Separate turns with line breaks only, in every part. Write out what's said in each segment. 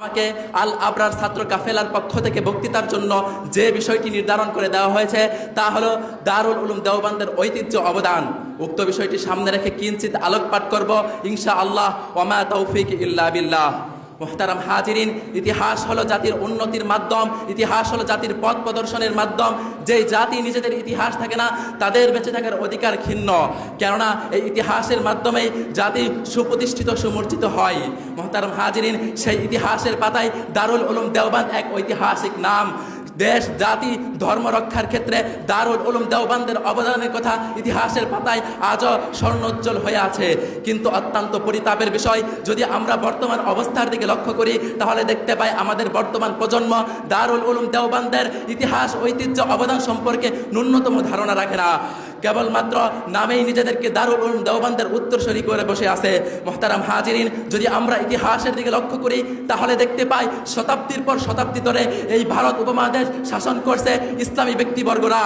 আমাকে আল আবরার ছাত্র কাফেলার পক্ষ থেকে বক্তৃতার জন্য যে বিষয়টি নির্ধারণ করে দেওয়া হয়েছে তা হলো দারুল উলুম দেওবন্দের ঐতিহ্য অবদান। উক্ত বিষয়টি সামনে রেখে কিঞ্চিত আলোকপাত করব ইনশাআল্লাহ। ওয়া মা তৌফিক ইল্লা বিল্লাহ। মুহতারাম হাজিরিন, ইতিহাস হলো জাতির উন্নতির মাধ্যম, ইতিহাস হলো জাতির পথ প্রদর্শনের মাধ্যম। যেই জাতি নিজেদের ইতিহাস থাকে না তাদের বেঁচে থাকার অধিকার ক্ষীণ, কেননা এই ইতিহাসের মাধ্যমেই জাতি সুপ্রতিষ্ঠিত সুমূর্জিত হয়। মুহতারাম হাজিরিন, সেই ইতিহাসের পাতায় দারুল উলুম দেওবন্দ এক ঐতিহাসিক নাম। দেশ জাতি ধর্ম রক্ষার ক্ষেত্রে দারুল উলুম দেওবন্দের অবদানের কথা ইতিহাসের পাতায় আজও স্বর্ণোজ্জ্বল হয়ে আছে। কিন্তু অত্যন্ত পরিতাপের বিষয়, যদি আমরা বর্তমান অবস্থার দিকে লক্ষ্য করি তাহলে দেখতে পাই আমাদের বর্তমান প্রজন্ম দারুল উলুম দেওবন্দের ইতিহাস ঐতিহ্য অবদান সম্পর্কে ন্যূনতম ধারণা রাখে না। কেবলমাত্র নামেই নিজেদেরকে দারুল উলুম দেওবন্দের উত্তরসূরি করে বসে আছে। মুহতারাম হাজিরিন, যদি আমরা ইতিহাসের দিকে লক্ষ্য করি তাহলে দেখতে পাই শতাব্দীর পর শতাব্দী ধরে এই ভারত উপমহাদেশ শাসন করছে ইসলামী ব্যক্তিবর্গরা।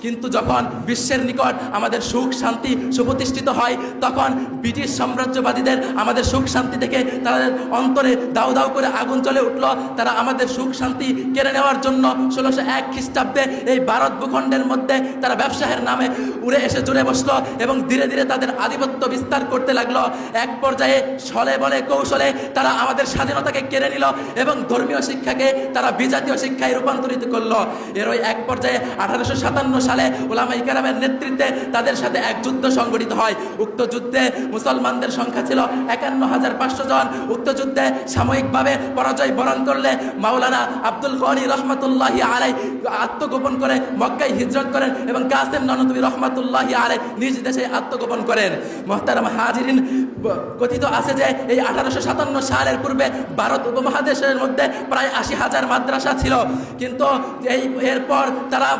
কিন্তু যখন বিশ্বের নিকট আমাদের সুখ শান্তি সুপ্রতিষ্ঠিত হয় তখন ব্রিটিশ সাম্রাজ্যবাদীদের আমাদের সুখ শান্তি থেকে তাদের অন্তরে দাউ দাউ করে আগুন জ্বলে উঠল। তারা আমাদের সুখ শান্তি কেড়ে নেওয়ার জন্য 1601 খ্রিস্টাব্দে এই ভারত ভূখণ্ডের মধ্যে তারা ব্যবসায়ের নামে উড়ে এসে জুড়ে বসলো এবং ধীরে ধীরে তাদের আধিপত্য বিস্তার করতে লাগলো। এক পর্যায়ে ছলে বলে কৌশলে তারা আমাদের স্বাধীনতাকে কেড়ে নিল এবং ধর্মীয় শিক্ষাকে তারা বিজাতীয় শিক্ষায় রূপান্তরিত করলো। এর ওই এক পর্যায়ে 1857 সালে উলামায়ে কেরামের নেতৃত্বে তাদের সাথে এক যুদ্ধ সংগঠিত হয়। উক্ত যুদ্ধে মুসলমানদের সংখ্যা ছিল 51,500 জন। উক্ত যুদ্ধে সাময়িকভাবে পরাজয় বরণ করলে মাওলানা আব্দুল গনি রহমতুল্লাহি আলাইহি আত্মগোপন করে মক্কায় হিজরত করেন এবং কাসেম নানুতুবি রহমতুল্লাহি আলাইহি নিজ দেশে আত্মগোপন করেন। মুহতারাম হাজিরিন, কথিত আছে যে এই 1857 সালের পূর্বে ভারত উপমহাদেশের মধ্যে প্রায় 80,000 মাদ্রাসা ছিল, কিন্তু এরপর তারা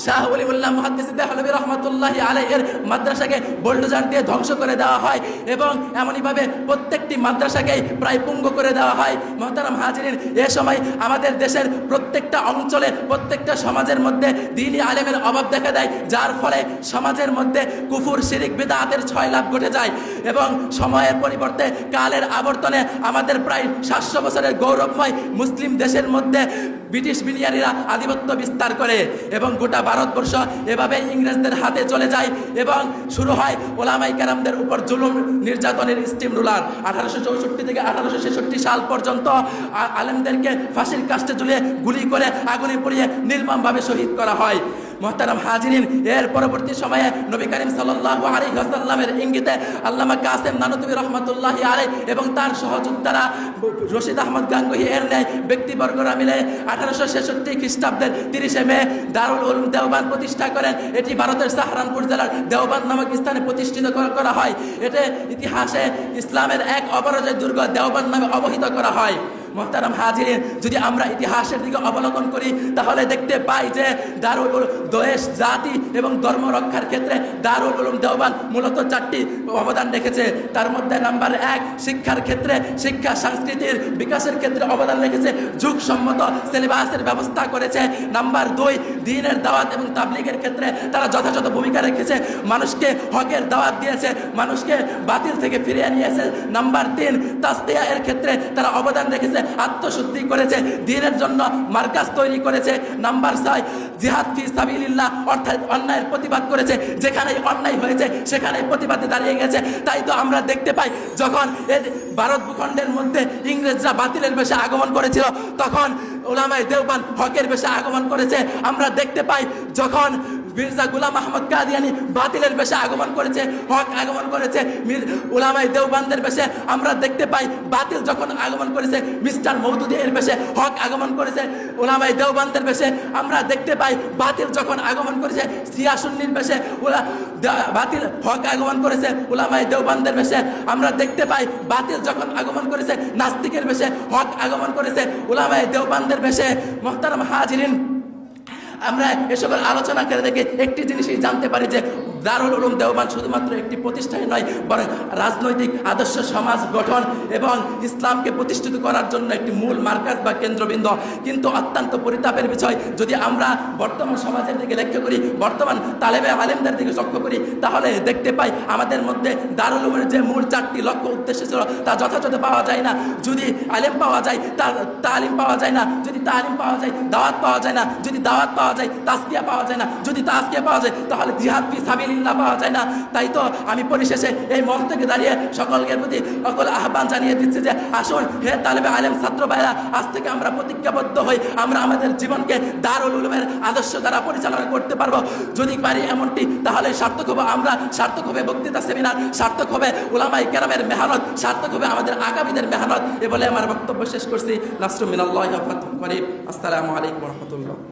শাহ ওলিউল্লাহ মুহাদ্দিস দেহলভী রহমতুল্লাহি আলাইহি এর মাদ্রাসাকে বোল্ডোজার দিয়ে ধ্বংস করে দেওয়া হয় এবং এমনইভাবে প্রত্যেকটি মাদ্রাসাকেই প্রায় পঙ্গু করে দেওয়া হয়। মুহতারাম হাজিরিন, এ সময় আমাদের দেশের প্রত্যেকটা অঞ্চলে প্রত্যেকটা সমাজের মধ্যে দ্বীনি আলেমের অভাব দেখা দেয়, যার ফলে সমাজের মধ্যে কুফর শিরিক বিদআতের ছয়লাভ ঘটে যায় এবং সময়ের পরিবর্তে কালের আবর্তনে আমাদের প্রায় 700 বছরের গৌরবময় মুসলিম দেশের মধ্যে ব্রিটিশ বিনিয়ারীরা আধিপত্য বিস্তার করে এবং গোটা ভারতবর্ষ এভাবে ইংরেজদের হাতে চলে যায় এবং শুরু হয় ওলামায়ে কেরামদের উপর জুলুম নির্যাতনের স্টিম রুলার। 1864 থেকে 1866 সাল পর্যন্ত আলেমদেরকে ফাঁসির কাস্টে ঝুলিয়ে গুলি করে আগুনে পুড়িয়ে নির্মমভাবে শহীদ করা হয়। মুহতারাম হাজিরিন, এর পরবর্তী সময়ে নবী করিম সাল্লাল্লাহু আলাইহি ওয়াসাল্লামের ইঙ্গিতে আল্লামা কাসেম নানুতুবি রহমতুল্লাহি আলাইহি এবং তার সহযোদ্ধারা রশিদ আহমদ গাঙ্গুহি এর ন্যায় ব্যক্তিবর্গরা মিলে 1866 খ্রিস্টাব্দের 30 মে দারুল উলুম দেওবন্দ প্রতিষ্ঠা করেন। এটি ভারতের সাহারানপুর জেলার দেওবন্দ নামক স্থানে প্রতিষ্ঠিত করা হয়। এতে ইতিহাসে ইসলামের এক অপরাজয় দুর্গ দেওবন্দ নামে অবহিত করা হয়। মুহতারাম হাজিরিন, যদি আমরা ইতিহাসের দিকে অবলোকন করি তাহলে দেখতে পাই যে দারুল উলুম দেশ জাতি এবং ধর্ম রক্ষার ক্ষেত্রে দারুল উলুম দেওবন্দ মূলত 4টি অবদান রেখেছে। তার মধ্যে নাম্বার 1 শিক্ষার ক্ষেত্রে শিক্ষা সংস্কৃতির বিকাশের ক্ষেত্রে অবদান রেখেছে, যুগসম্মত সিলেবাসের ব্যবস্থা করেছে। নাম্বার 2 দ্বীনের দাওয়াত এবং তাবলীগের ক্ষেত্রে তারা যথাযথ ভূমিকা রেখেছে, মানুষকে হকের দাওয়াত দিয়েছে, মানুষকে বাতিল থেকে ফিরিয়ে নিয়েছে। নাম্বার 3 তাসকিয়া এর ক্ষেত্রে তারা অবদান রেখেছে, আত্মশুদ্ধি করেছে, দ্বীনের জন্য মার্কাজ তৈরি করেছে। নাম্বার 6 জিহাদ ফি সাবিলিল্লাহ অর্থাৎ অন্যায়ের প্রতিবাদ করেছে, যেখানে অন্যায় হয়েছে সেখানে প্রতিবাদে দাঁড়িয়ে গেছে। তাই তো আমরা দেখতে পাই যখন এই ভারত ভূখণ্ডের মধ্যে ইংরেজরা বাতিলের বেশে আগমন করেছিল তখন উলামায়ে দেওবন্দ হকের বেশে আগমন করেছে। আমরা দেখতে পাই যখন মির্জা গোলাম আহমদ কাদিয়ানি বাতিলের বেশে আগমন করেছে, হক আগমন করেছে উলামায়ে দেওবন্দের বেশে। আমরা দেখতে পাই বাতিল যখন আগমন করেছে মিস্টার মওদুদী এর বেশে, হক আগমন করেছে উলামায়ে দেওবন্দের বেশে। আমরা দেখতে পাই বাতিল যখন আগমন করেছে শিয়া সুন্নির বেশে, বাতিল হক আগমন করেছে উলামায়ে দেওবন্দের বেশে। আমরা দেখতে পাই বাতিল যখন আগমন করেছে নাস্তিকের বেশে, হক আগমন করেছে উলামায়ে দেওবন্দের বেশে। মুহতারাম হাজিরিন, আমরা এসবের আলোচনা করে দেখে একটি জিনিসই জানতে পারি যে দারুল উলুম দেওবন্দ শুধুমাত্র একটি প্রতিষ্ঠানই নয়, বরং রাজনৈতিক আদর্শ সমাজ গঠন এবং ইসলামকে প্রতিষ্ঠিত করার জন্য একটি মূল মার্কাজ বা কেন্দ্রবিন্দু। কিন্তু অত্যন্ত পরিতাপের বিষয়, যদি আমরা বর্তমান সমাজের দিকে লক্ষ্য করি, বর্তমান তালেবে আলেমদের দিকে লক্ষ্য করি, তাহলে দেখতে পাই আমাদের মধ্যে দারুল উলুমের যে মূল 4টি লক্ষ্য উদ্দেশ্য ছিল তা যথাযথ পাওয়া যায় না। যদি আলেম পাওয়া যায় তার তালিম পাওয়া যায় না, যদি তালিম পাওয়া যায় দাওয়াত পাওয়া যায় না, যদি দাওয়াত পাওয়া যায় তাজকিয়া পাওয়া যায় না, যদি তাজকিয়া পাওয়া যায় তাহলে জিহাদ ফি সাবিলিল্লাহ পাওয়া যায় না। তাই তো আমি পরিশেষে এই মঞ্চ থেকে দাঁড়িয়ে সকলের প্রতি সকল আহ্বান জানিয়ে দিচ্ছি যে আসুন হে তালেবে আলেম ছাত্র ভাইরা, আজ থেকে আমরা প্রতিজ্ঞাবদ্ধ হই আমরা আমাদের জীবনকে দারুল উলুমের আদর্শ দ্বারা পরিচালনা করতে পারবো। যদি পারি এমনটি তাহলে সার্থক হবে আমরা, সার্থক হবে বক্তৃতা সেমিনার, সার্থক হবে উলামায়ে কেরামের মেহনত, সার্থক হবে আমাদের আগামীদের মেহনত। এ বলে আমার বক্তব্য শেষ করছি। নাসরুম মিনাল্লাহি ওয়া ফাতহুন করিব। আসসালামু আলাইকুম ওয়া রাহমাতুল্লাহ।